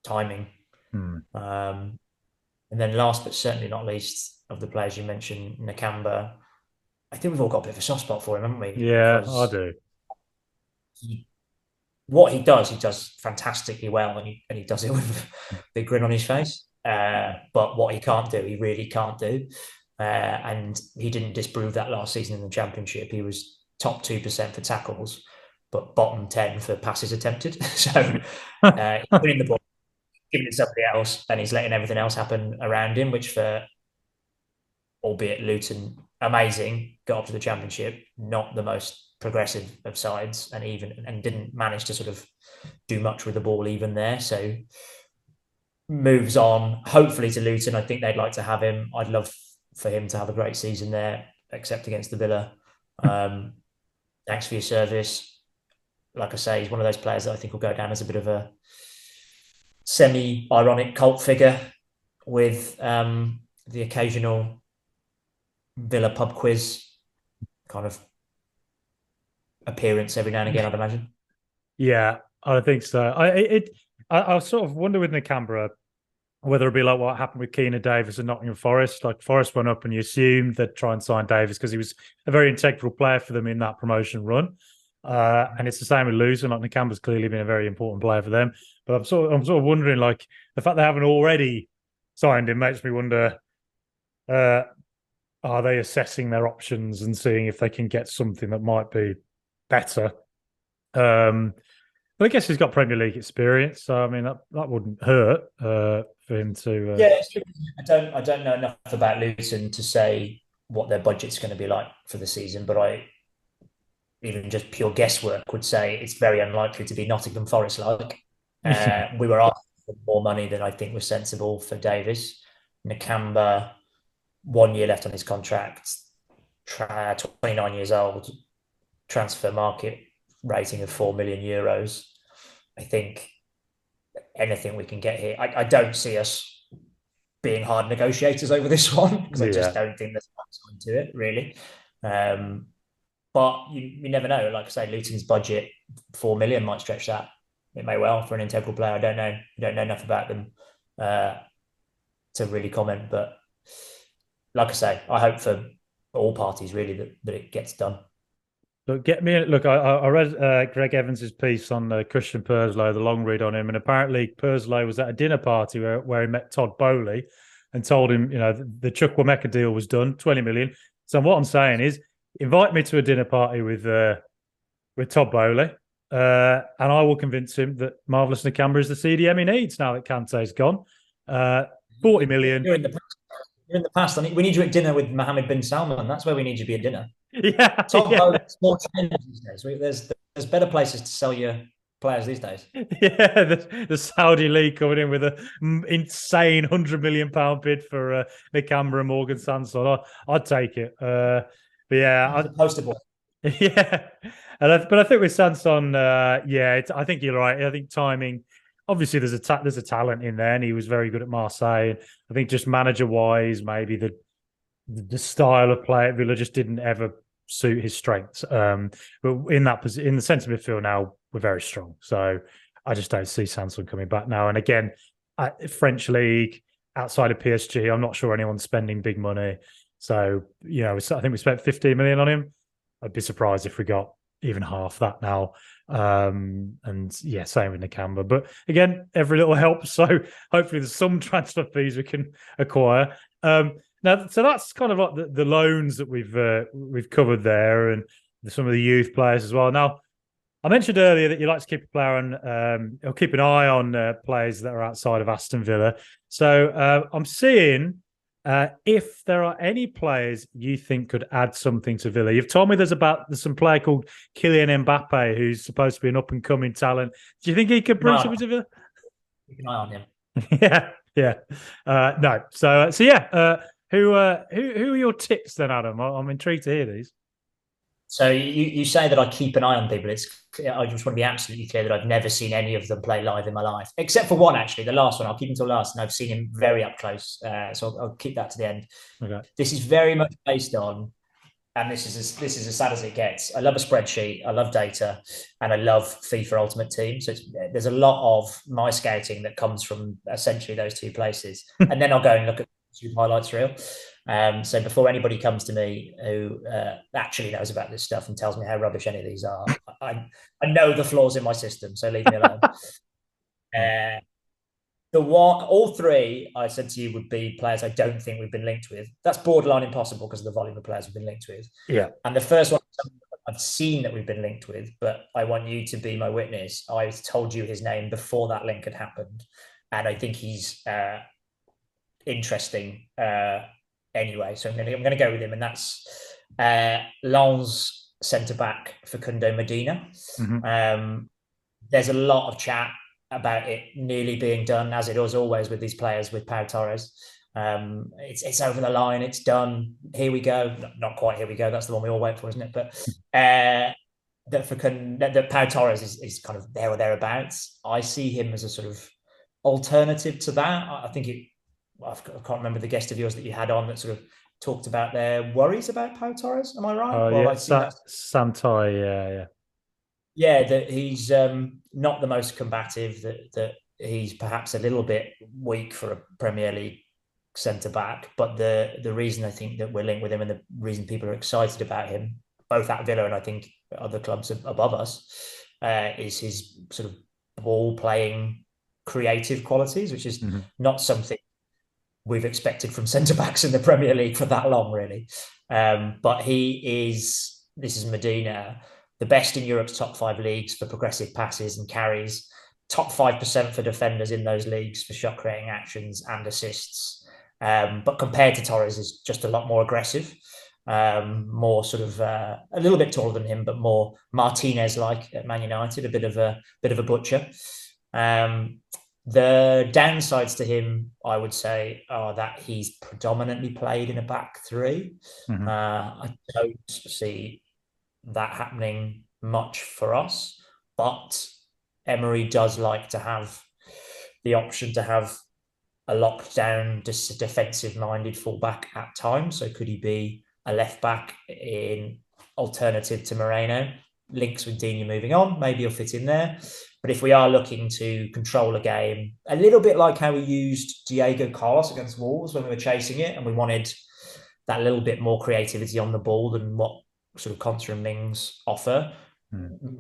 timing. And then last but certainly not least, of the players you mentioned, Nakamba, I think we've all got a bit of a soft spot for him, haven't we? Yeah, I do. What he does fantastically well, and he does it with a big grin on his face. But what he can't do, he really can't do. And he didn't disprove that last season in the Championship. He was top 2% for tackles, but bottom 10 for passes attempted. So he's winning the ball, giving it to somebody else, and he's letting everything else happen around him, which for, albeit Luton, amazing, got up to the Championship, not the most progressive of sides, and didn't manage to sort of do much with the ball even there. So moves on, hopefully to Luton. I think they'd like to have him. I'd love for him to have a great season there, except against the Villa. Thanks for your service. Like I say, he's one of those players that I think will go down as a bit of a semi-ironic cult figure with the occasional Villa pub quiz kind of appearance every now and again, I'd imagine. Yeah, I think so. I sort of wonder with Nakamba whether it'd be like what happened with Keena Davis and Nottingham Forest. Like Forest went up and you assumed they'd try and sign Davis because he was a very integral player for them in that promotion run. And it's the same with Luton. Like Nakamba's clearly been a very important player for them. But I'm sort of wondering, like, the fact they haven't already signed him makes me wonder, are they assessing their options and seeing if they can get something that might be better? But I guess he's got Premier League experience, so I mean that wouldn't hurt for him to. Yeah, it's true. I don't know enough about Luton to say what their budget's going to be like for the season, but I even just pure guesswork would say it's very unlikely to be Nottingham Forest like. We were asking for more money than I think was sensible for Davis. Nakamba, 1 year left on his contract, 29 years old, transfer market rating of €4 million. I think anything we can get here. I don't see us being hard negotiators over this one because I just don't think there's much to it really. But you never know. Like I say, Luton's budget 4 million might stretch that. It may well for an integral player. I don't know. I don't know enough about them to really comment. But like I say, I hope for all parties really that it gets done. Look, I read Greg Evans's piece on Christian Purslow, the long read on him, and apparently Purslow was at a dinner party where he met Todd Bowley and told him, the Chukwuemeka deal was done, 20 million. So what I'm saying is, invite me to a dinner party with Todd Bowley, and I will convince him that Marvelous Nakamba is the CDM he needs now that Kante's gone. 40 million. You're in the past. I mean, we need you at dinner with Mohammed bin Salman. That's where we need you to be at dinner. Yeah, Todd Bowley's more challenging these days. There's better places to sell your players these days. Yeah, the Saudi league coming in with an insane £100 million bid for Nakamba and Morgan Sanson. I'd take it. But yeah, poster boy. Yeah, but I think with Sanson, I think you're right. I think timing. Obviously, there's a talent in there, and he was very good at Marseille. I think just manager wise, maybe the style of play at Villa just didn't ever suit his strengths. But in the centre midfield now, we're very strong. So I just don't see Sanson coming back now. And again, French league outside of PSG, I'm not sure anyone's spending big money. So I think we spent 15 million on him. I'd be surprised if we got even half that now. And yeah, same with Nakamba. But again, every little helps. So hopefully there's some transfer fees we can acquire. Now, so that's kind of like the loans that we've covered there, and some of the youth players as well. Now, I mentioned earlier that you like to keep a player on, or keep an eye on players that are outside of Aston Villa. So I'm seeing if there are any players you think could add something to Villa. You've told me there's some player called Kylian Mbappe who's supposed to be an up and coming talent. Do you think he could bring something to Villa? Keep an eye on him. Yeah. No. So yeah. Who are your tips then, Adam? I'm intrigued to hear these. So you say that I keep an eye on people. I just want to be absolutely clear that I've never seen any of them play live in my life, except for one, actually, the last one. I'll keep him until last, and I've seen him very up close. So I'll keep that to the end. Okay. This is very much based on, and this is as sad as it gets. I love a spreadsheet, I love data, and I love FIFA Ultimate Team. So there's a lot of my scouting that comes from essentially those two places, and then I'll go and look at YouTube highlights reel. So before anybody comes to me who actually knows about this stuff and tells me how rubbish any of these are, I know the flaws in my system, so leave me alone. All three I said to you would be players I don't think we've been linked with. That's borderline impossible because of the volume of players we've been linked with. Yeah. And the first one I've seen that we've been linked with, but I want you to be my witness. I told you his name before that link had happened, and I think he's interesting. Anyway, so I'm going to go with him, and that's Lens centre back Facundo Medina. Mm-hmm. There's a lot of chat about it nearly being done, as it is always with these players with Pau Torres. It's over the line, it's done. Here we go. Not quite here we go. That's the one we all wait for, isn't it? But that Pau Torres is kind of there or thereabouts. I see him as a sort of alternative to that. I think I can't remember the guest of yours that you had on that sort of talked about their worries about Pau Torres. Am I right? Oh, yeah, Santai, yeah. Yeah, that he's not the most combative, that he's perhaps a little bit weak for a Premier League centre-back. But the reason I think that we're linked with him and the reason people are excited about him, both at Villa and I think other clubs above us, is his sort of ball-playing creative qualities, which is not something we've expected from centre-backs in the Premier League for that long, really. But this is Medina, the best in Europe's top 5 leagues for progressive passes and carries, top 5% for defenders in those leagues for shot-creating actions and assists. But compared to Torres, is just a lot more aggressive, more sort of a little bit taller than him, but more Martinez-like at Man United, a bit of a butcher. The downsides to him, I would say, are that he's predominantly played in a back three. I don't see that happening much for us, but Emery does like to have the option to have a lockdown, just defensive-minded fullback at times. So could he be a left back in alternative to Moreno? Links with Digne moving on, maybe he'll fit in there. But if we are looking to control a game, a little bit like how we used Diego Carlos against Wolves when we were chasing it, and we wanted that little bit more creativity on the ball than what sort of Konsa and Mings offer.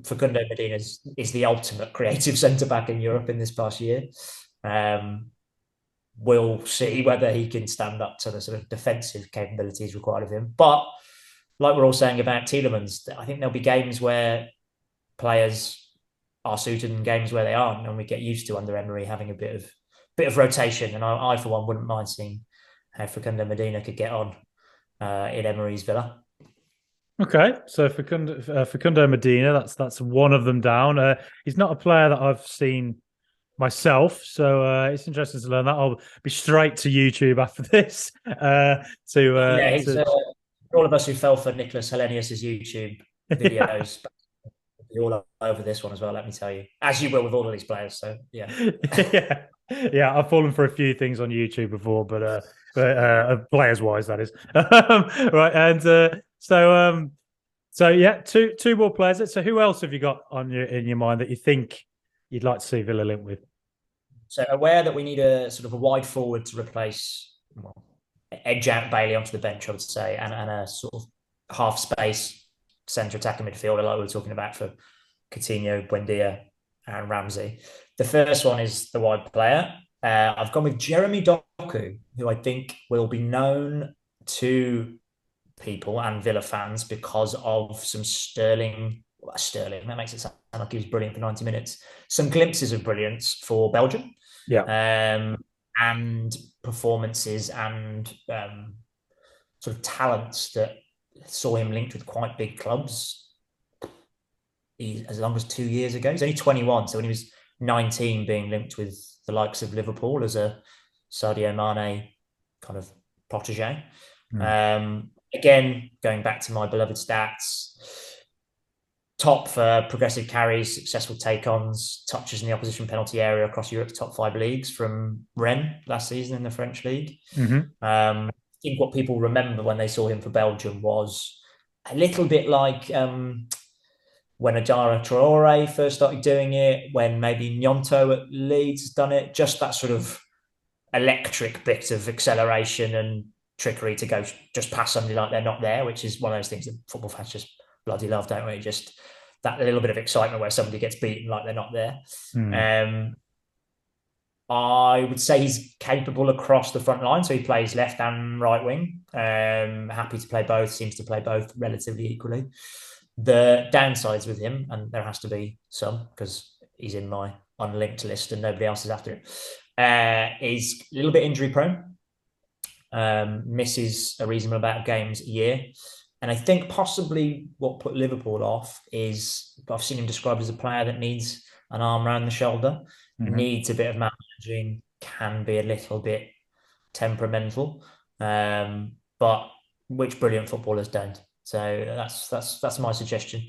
Facundo Medina is the ultimate creative centre-back in Europe in this past year. We'll see whether he can stand up to the sort of defensive capabilities required of him. But like we're all saying about Tielemans, I think there'll be games where players are suited and games where they aren't, and we get used to under Emery having a bit of rotation. And I for one wouldn't mind seeing how Facundo Medina could get on in Emery's Villa. Okay, so Facundo Medina, that's one of them down. He's not a player that I've seen myself, so it's interesting to learn that. I'll be straight to YouTube after this. All of us who fell for Nicholas Helenius's YouTube videos, all over this one as well, let me tell you, as you will with all of these players. So yeah, I've fallen for a few things on YouTube before, but players wise, that is right. And so yeah, two more players. So who else have you got in your mind that you think you'd like to see Villa linked with? So aware that we need a sort of a wide forward to replace, edge out Bailey onto the bench, I would say, and a sort of half space centre attacking midfielder like we were talking about for Coutinho, Buendia and Ramsey. The first one is the wide player. I've gone with Jeremy Doku, who I think will be known to people and Villa fans because of some Sterling, that makes it sound like he was brilliant for 90 minutes. Some glimpses of brilliance for Belgium. And performances and sort of talents that saw him linked with quite big clubs as long as 2 years ago. He's only 21, so when he was 19 being linked with the likes of Liverpool as a Sadio Mane kind of protege. Again, going back to my beloved stats, top for progressive carries, successful take-ons, touches in the opposition penalty area across Europe's top 5 leagues from Rennes last season in the French league. I think what people remember when they saw him for Belgium was a little bit like when Adara Traore first started doing it, when maybe Gnonto at Leeds has done it, just that sort of electric bit of acceleration and trickery to go just past somebody like they're not there, which is one of those things that football fans just bloody love, don't we? Just that little bit of excitement where somebody gets beaten like they're not there. I would say he's capable across the front line. So he plays left and right wing. Happy to play both, seems to play both relatively equally. The downsides with him, and there has to be some because he's in my unlinked list and nobody else is after him, is a little bit injury prone. Misses a reasonable amount of games a year. And I think possibly what put Liverpool off is I've seen him described as a player that needs an arm around the shoulder, needs a bit of managing, can be a little bit temperamental, but which brilliant footballers don't. So that's my suggestion.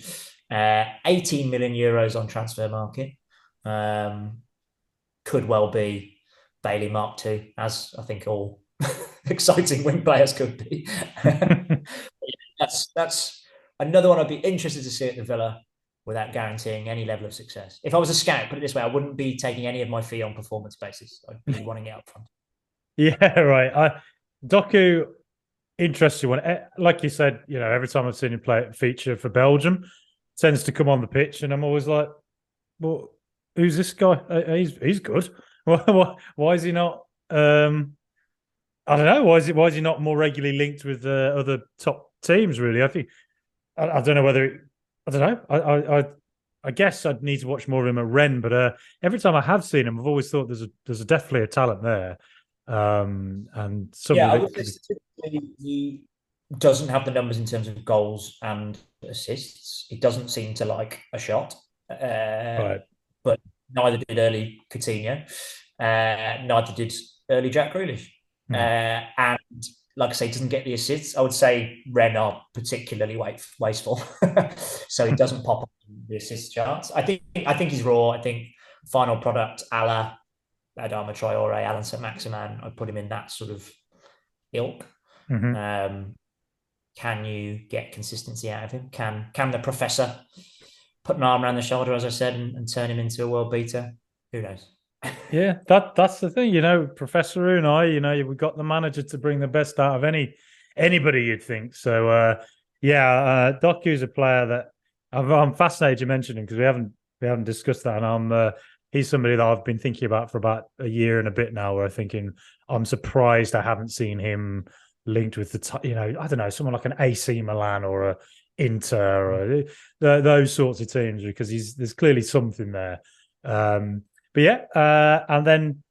18 million euros on transfer market. Could well be Bailey Mark II, as I think all exciting wing players could be. That's another one I'd be interested to see at the Villa without guaranteeing any level of success. If I was a scout, put it this way, I wouldn't be taking any of my fee on performance basis. I'd be wanting it up front. Yeah, right. Doku, interesting one. Like you said, every time I've seen him feature for Belgium, tends to come on the pitch, and I'm always like, well, who's this guy? He's good. Why is he not? I don't know. Why is he not more regularly linked with other top teams? Really, I think I don't know whether I don't know. I guess I'd need to watch more of him at Rennes, but every time I have seen him, I've always thought there's definitely a talent there. And I would say he doesn't have the numbers in terms of goals and assists. He doesn't seem to like a shot, right. But neither did early Coutinho, neither did early Jack Grealish, and like I say, doesn't get the assists. I would say Rennes are particularly wasteful, so he doesn't pop up in the assist charts. I think he's raw. I think final product a la Adama Traore, Alan Saint-Maximin, I'd put him in that sort of ilk. Mm-hmm. Can you get consistency out of him? Can the professor put an arm around the shoulder, as I said, and turn him into a world beater? Who knows? Yeah, that's the thing, Professor Unai, we got the manager to bring the best out of anybody you'd think. So Doku's a player that I'm fascinated you mentioned him because we haven't discussed that, and he's somebody that I've been thinking about for about a year and a bit now. Where I'm thinking I'm surprised I haven't seen him linked with I don't know, someone like an AC Milan or a Inter or those sorts of teams because there's clearly something there. But yeah, and then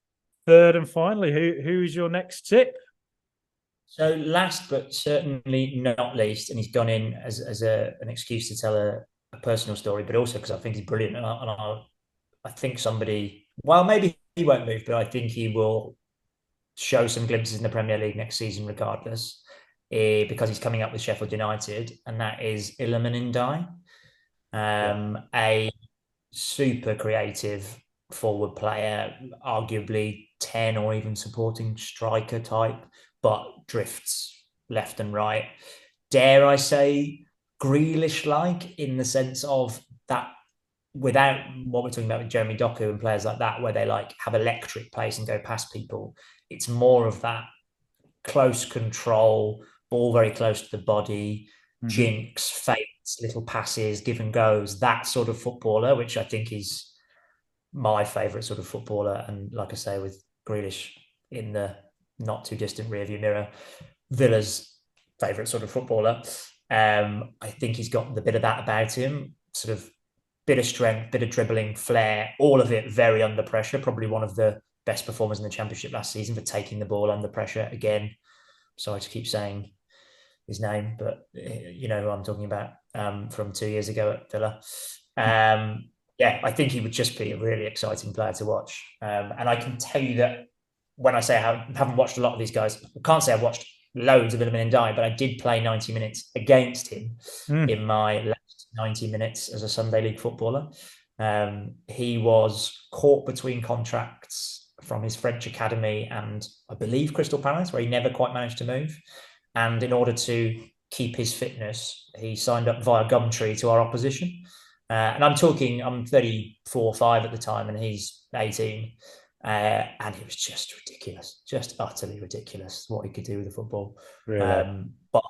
third and finally, who's your next tip? So last but certainly not least, and he's gone in as an excuse to tell a personal story, but also because I think he's brilliant, and I think somebody, well, maybe he won't move, but I think he will show some glimpses in the Premier League next season, regardless, because he's coming up with Sheffield United, and that is Iliman Ndiaye, a super creative forward player, arguably 10 or even supporting striker type, but drifts left and right. Dare I say, Grealish-like in the sense of that, without what we're talking about with Jeremy Doku and players like that, where they like have electric pace and go past people. It's more of that close control, ball very close to the body, jinx, feints, little passes, give and goes, that sort of footballer, which I think is my favourite sort of footballer. And like I say, with Grealish in the not too distant rearview mirror, Villa's favourite sort of footballer. I think he's got the bit of that about him, sort of bit of strength, bit of dribbling, flair, all of it very under pressure. Probably one of the best performers in the Championship last season for taking the ball under pressure. Again, sorry to keep saying his name, but you know who I'm talking about from 2 years ago at Villa. I think he would just be a really exciting player to watch. And I can tell you that when I say I haven't watched a lot of these guys, I can't say I've watched loads of Iliman Ndiaye, but I did play 90 minutes against him in my last 90 minutes as a Sunday League footballer. He was caught between contracts from his French academy and I believe Crystal Palace, where he never quite managed to move. And in order to keep his fitness, he signed up via Gumtree to our opposition. And I'm 34 or 5 at the time, and he's 18. And it was just ridiculous, just utterly ridiculous what he could do with the football. Really? But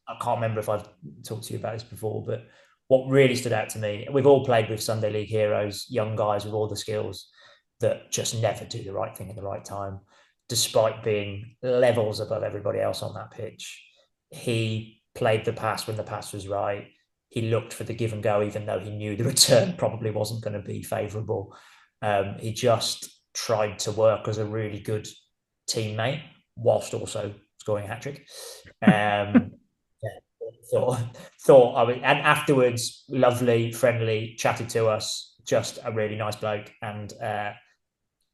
I can't remember if I've talked to you about this before, but what really stood out to me, we've all played with Sunday League heroes, young guys with all the skills that just never do the right thing at the right time, despite being levels above everybody else on that pitch. He played the pass when the pass was right. He looked for the give and go, even though he knew the return probably wasn't going to be favourable. He just tried to work as a really good teammate whilst also scoring a hat-trick. Thought I would, and afterwards, lovely, friendly, chatted to us, just a really nice bloke, and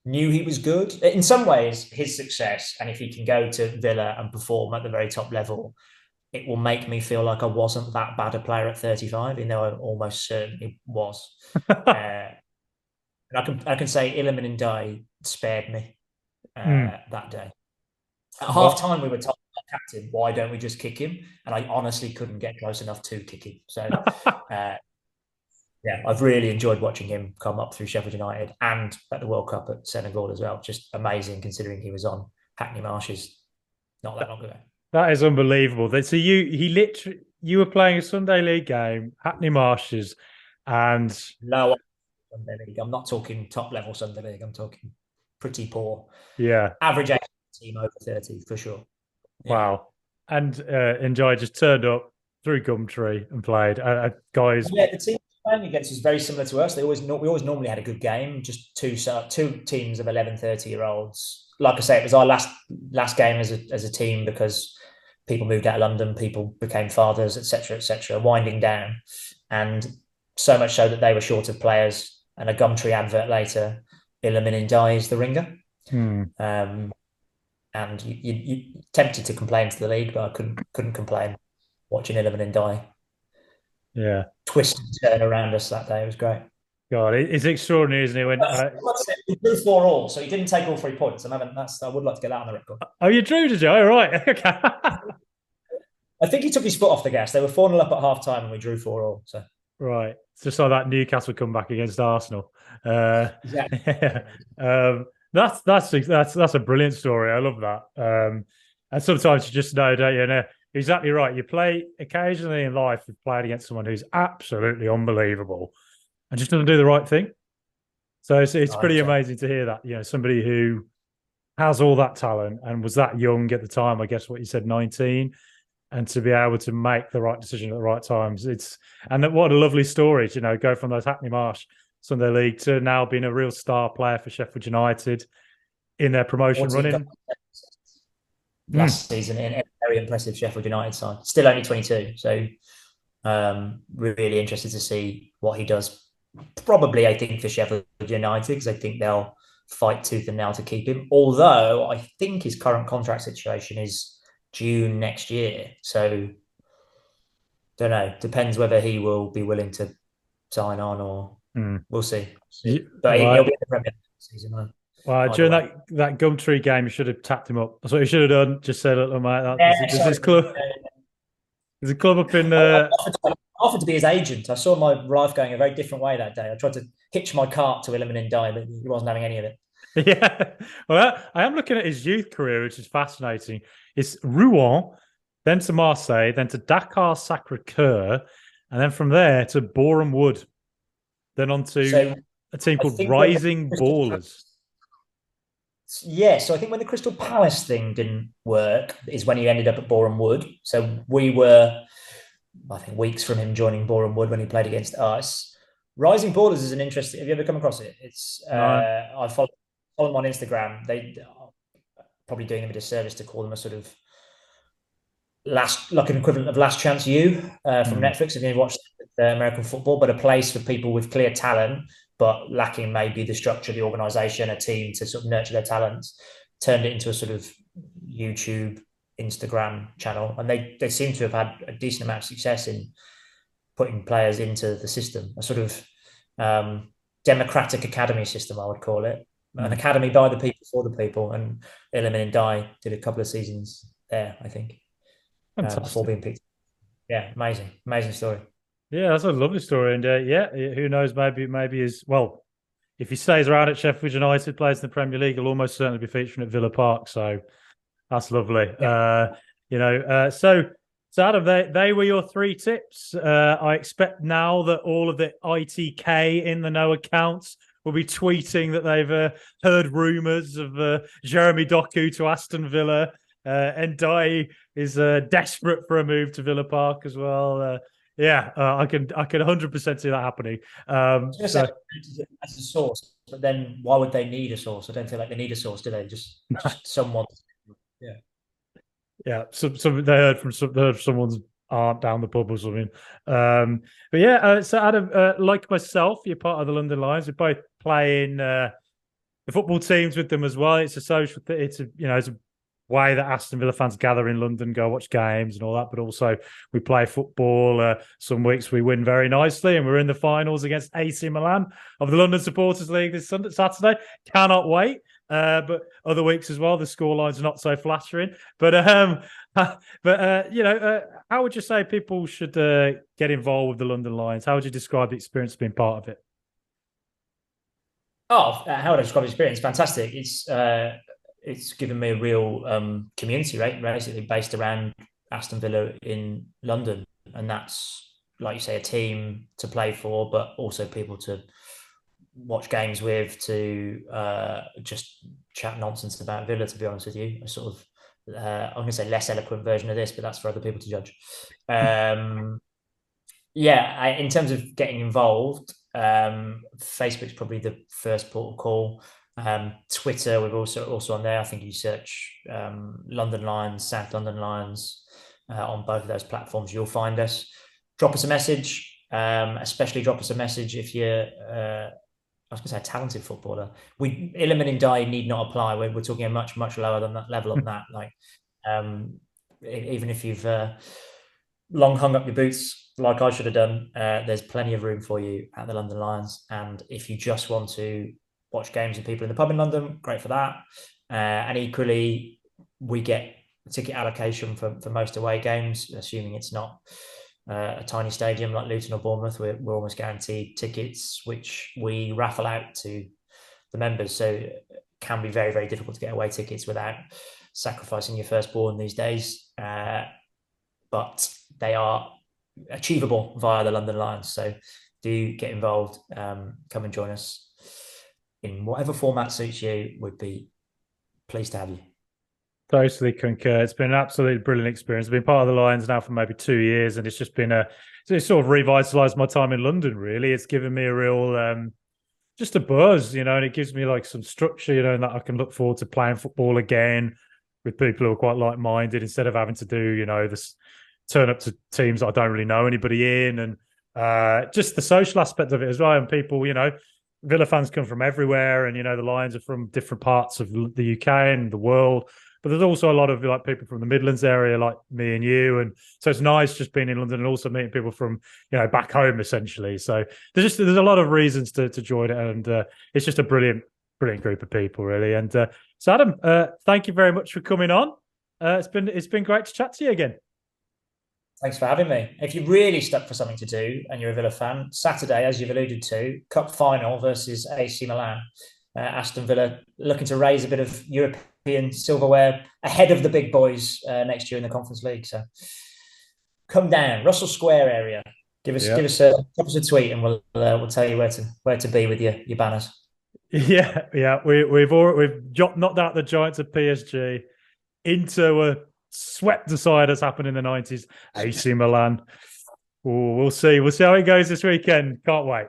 knew he was good. In some ways, his success, and if he can go to Villa and perform at the very top level, it will make me feel like I wasn't that bad a player at 35, even though I almost certainly was. And I can say Iliman Ndiaye spared me that day. At half time, we were told by the captain, why don't we just kick him? And I honestly couldn't get close enough to kick him. So, I've really enjoyed watching him come up through Sheffield United and at the World Cup at Senegal as well. Just amazing considering he was on Hackney Marshes not that long ago. That is unbelievable. So you were playing a Sunday League game, Hackney Marshes, and no Sunday League. I'm not talking top level Sunday League. I'm talking pretty poor. Yeah, average age team over 30 for sure. Yeah. Wow. And Ndiaye just turned up through Gumtree and played. Guys, yeah, the team playing against was very similar to us. We always normally had a good game. Just two teams of 11, 30-year-olds. Like I say, it was our last game as a team because people moved out of London, people became fathers, etc., winding down. And so much so that they were short of players. And a Gumtree advert later, Iliman Ndiaye is the ringer. And you tempted to complain to the league, but I couldn't complain watching Iliman Ndiaye. Yeah. Twist and turn around us that day. It was great. God, it's extraordinary, isn't it? When He drew 4-4, so he didn't take all 3 points. I would like to get that on the record. oh, you drew, did you? Oh, right. Okay. I think he took his foot off the gas. They were 4-0 up at half time and we drew 4-4. So Right. It's just like that Newcastle comeback against Arsenal. exactly. Yeah. That's a brilliant story. I love that. And sometimes you just know, don't you? And, exactly right. You play occasionally in life, you've played against someone who's absolutely unbelievable and just doesn't do the right thing. So it's pretty amazing to hear that. Somebody who has all that talent and was that young at the time, I guess what you said, 19, and to be able to make the right decision at the right times. What a lovely story to, go from those Hackney Marsh Sunday League to now being a real star player for Sheffield United in their promotion running. Last season in a very impressive Sheffield United side. Still only 22. So really interested to see what he does. Probably, I think, for Sheffield United, because I think they'll fight tooth and nail to keep him. Although I think his current contract situation is June next year. So don't know. Depends whether he will be willing to sign on or we'll see. But he'll be in the Premier League season. Well, during that Gumtree game, you should have tapped him up. That's what you should have done. Just said, "Look, mate, there's this club. There's a club up in." I offered to be his agent. I saw my life going a very different way that day. I tried to hitch my cart to Illumin Ndiaye, but he wasn't having any of it. Yeah, well, I am looking at his youth career, which is fascinating. It's Rouen, then to Marseille, then to Dakar Sacré-Cœur, and then from there to Boreham Wood, then on to a team called Rising Ballers. Yeah, so I think when the Crystal Palace thing didn't work is when he ended up at Boreham Wood. So we were, I think, weeks from him joining Boreham Wood when he played against us. Rising Ballers is an interesting. Have you ever come across it? It's I follow them on Instagram. They are probably doing them a disservice to call them a sort of an equivalent of Last Chance U from Netflix. If you've watched American football, but a place for people with clear talent but lacking maybe the structure, the organisation, a team to sort of nurture their talents, turned it into a sort of YouTube, Instagram channel. And they seem to have had a decent amount of success in putting players into the system, a sort of democratic academy system, I would call it. An academy by the people, for the people. And Illumin Ndiaye did a couple of seasons there, I think, before being picked. Yeah, amazing story. Yeah, that's a lovely story. And who knows, maybe is, well, if he stays around at Sheffield United, plays in the Premier League, he'll almost certainly be featuring at Villa Park. So that's lovely. Yeah. So Adam, they were your 3 tips. I expect now that all of the ITK in the know accounts will be tweeting that they've heard rumours of Jeremy Doku to Aston Villa. Ndiaye is desperate for a move to Villa Park as well. I can 100% see that happening. As a source, but then why would they need a source? I don't feel like they need a source, do they? Just someone. Yeah. Some they heard from someone's aunt down the pub or something. So Adam, like myself, you're part of the London Lions. We both play in the football teams with them as well. It's a social. It's a way that Aston Villa fans gather in London, go watch games and all that, but also we play football. Some weeks we win very nicely, and we're in the finals against AC Milan of the London Supporters League this Saturday. Cannot wait. But other weeks as well, the scorelines are not so flattering. But how would you say people should get involved with the London Lions? How would you describe the experience of being part of it? How would I describe the experience? Fantastic. It's given me a real community, right? Basically based around Aston Villa in London. And that's, like you say, a team to play for, but also people to watch games with, to just chat nonsense about Villa, to be honest with you. A sort of, I'm going to say less eloquent version of this, but that's for other people to judge. In terms of getting involved, Facebook's probably the first port of call. Twitter, we're also on there. I think you search London Lions, South London Lions on both of those platforms, you'll find us. Drop us a message, especially drop us a message if you're, I was going to say a talented footballer. Illumin Ndiaye need not apply. We're talking a much, much lower than that level on that. Like, even if you've long hung up your boots like I should have done, there's plenty of room for you at the London Lions. And if you just want to watch games with people in the pub in London, great for that. And equally, we get ticket allocation for most away games, assuming it's not a tiny stadium like Luton or Bournemouth. We're almost guaranteed tickets, which we raffle out to the members. So it can be very, very difficult to get away tickets without sacrificing your firstborn these days. But they are achievable via the London Lions. So do get involved. Come and join us in whatever format suits you. We'd be pleased to have you. Totally concur. It's been an absolutely brilliant experience. I've been part of the Lions now for maybe 2 years, and it's just been it's sort of revitalised my time in London, really. It's given me a real, just a buzz, and it gives me like some structure, and that I can look forward to playing football again with people who are quite like-minded instead of having to do, this turn up to teams that I don't really know anybody in, and just the social aspect of it as well. And people, Villa fans come from everywhere, and, the Lions are from different parts of the UK and the world. But there's also a lot of people from the Midlands area, like me and you, and so it's nice just being in London and also meeting people from back home essentially. So there's a lot of reasons to join it, and it's just a brilliant group of people, really. And so Adam, thank you very much for coming on. It's been great to chat to you again. Thanks for having me. If you're really stuck for something to do and you're a Villa fan, Saturday, as you've alluded to, cup final versus AC Milan. Aston Villa looking to raise a bit of European silverware ahead of the big boys next year in the Conference League. So come down, Russell Square area. Give us a tweet, and we'll tell you where to be with your banners. Yeah. We've knocked out the giants of PSG into a swept aside as happened in the 90s. AC Milan. Ooh, we'll see. We'll see how it goes this weekend. Can't wait.